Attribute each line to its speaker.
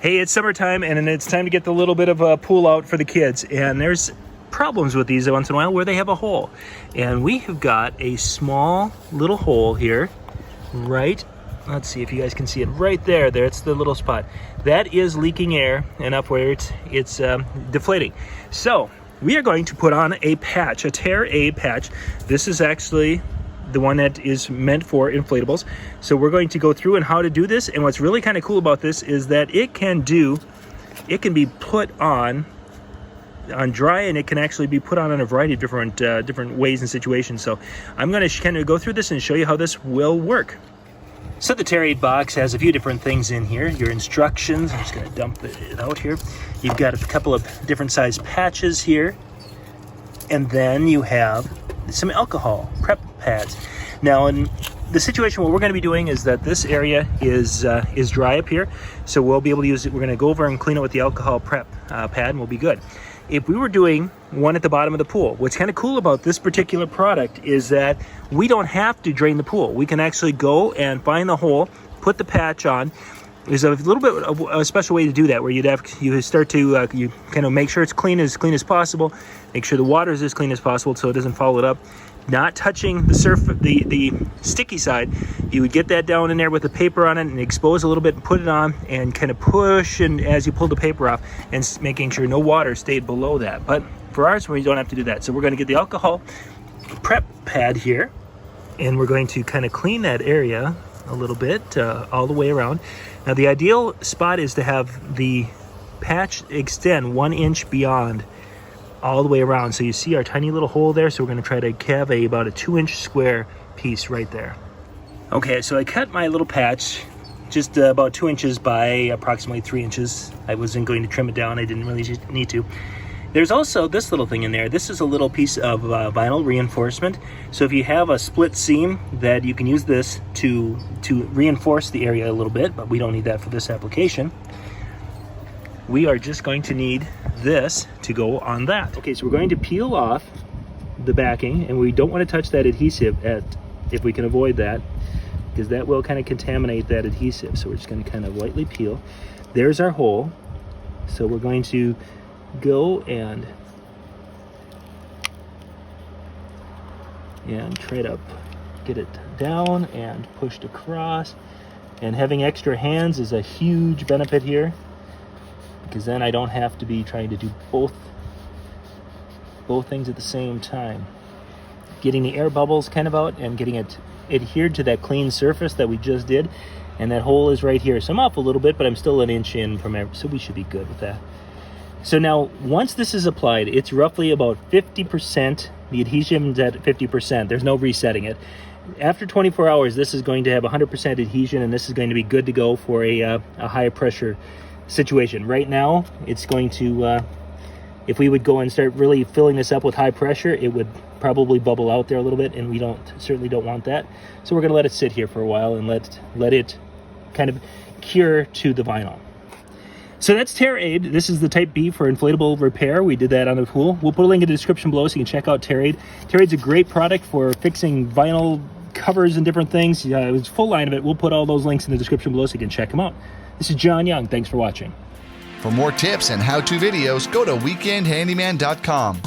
Speaker 1: Hey, it's summertime and it's time to get the little bit of a pool out for the kids, and there's problems with these once in a while where they have a hole. And we have got a small little hole here, right, let's see if you guys can see it right there. It's the little spot. That is leaking air enough where it's deflating. So we are going to put on a patch, a tear aid patch. This is actually the one that is meant for inflatables. So we're going to go through and how to do this. And what's really kind of cool about this is that it can be put on dry, and it can actually be put on in a variety of different ways and situations. So I'm going to kind of go through this and show you how this will work. So the tear aid box has a few different things in here. Your instructions, I'm just going to dump it out here. You've got a couple of different size patches here. And then you have some alcohol prep pads. Now in the situation, what we're going to be doing is that this area is dry up here, so we'll be able to use it. We're going to go over and clean it with the alcohol prep pad, and we'll be good. If we were doing one at the bottom of the pool, what's kind of cool about this particular product is that we don't have to drain the pool. We can actually go and find the hole, put the patch on. There's a little bit of a special way to do that, where you start to you kind of make sure it's clean as possible, make sure the water is as clean as possible so it doesn't foul it up. Not touching the sticky side, you would get that down in there with the paper on it and expose a little bit and put it on and kind of push, and as you pull the paper off, and making sure no water stayed below that. But for ours, we don't have to do that. So we're going to get the alcohol prep pad here, and we're going to kind of clean that area a little bit all the way around. Now the ideal spot is to have the patch extend 1 inch beyond all the way around. So you see our tiny little hole there, so we're going to try to have about a 2-inch square piece right there. Okay, so I cut my little patch just about 2 inches by approximately 3 inches. I wasn't going to trim it down, I didn't really need to. There's also this little thing in there. This is a little piece of vinyl reinforcement. So if you have a split seam, that you can use this to reinforce the area a little bit, but we don't need that for this application. We are just going to need this to go on that. Okay, so we're going to peel off the backing, and we don't want to touch that adhesive if we can avoid that, because that will kind of contaminate that adhesive. So we're just going to kind of lightly peel. There's our hole. So we're going to go and try to get it down and pushed across. And having extra hands is a huge benefit here, because then I don't have to be trying to do both things at the same time. Getting the air bubbles kind of out and getting it adhered to that clean surface that we just did. And that hole is right here. So I'm off a little bit, but I'm still 1 inch in from every, so we should be good with that. So now, once this is applied, it's roughly about 50%. The adhesion's at 50%. There's no resetting it. After 24 hours, this is going to have 100% adhesion, and this is going to be good to go for a high pressure situation. Right now, it's going to, if we would go and start really filling this up with high pressure, it would probably bubble out there a little bit, and we certainly don't want that. So we're going to let it sit here for a while and let it kind of cure to the vinyl. So that's Tear Aid. This is the Type B for inflatable repair. We did that on the pool. We'll put a link in the description below so you can check out Tear Aid. Tear Aid's a great product for fixing vinyl covers and different things. It was a full line of it. We'll put all those links in the description below so you can check them out. This is John Young. Thanks for watching.
Speaker 2: For more tips and how-to videos, go to weekendhandyman.com.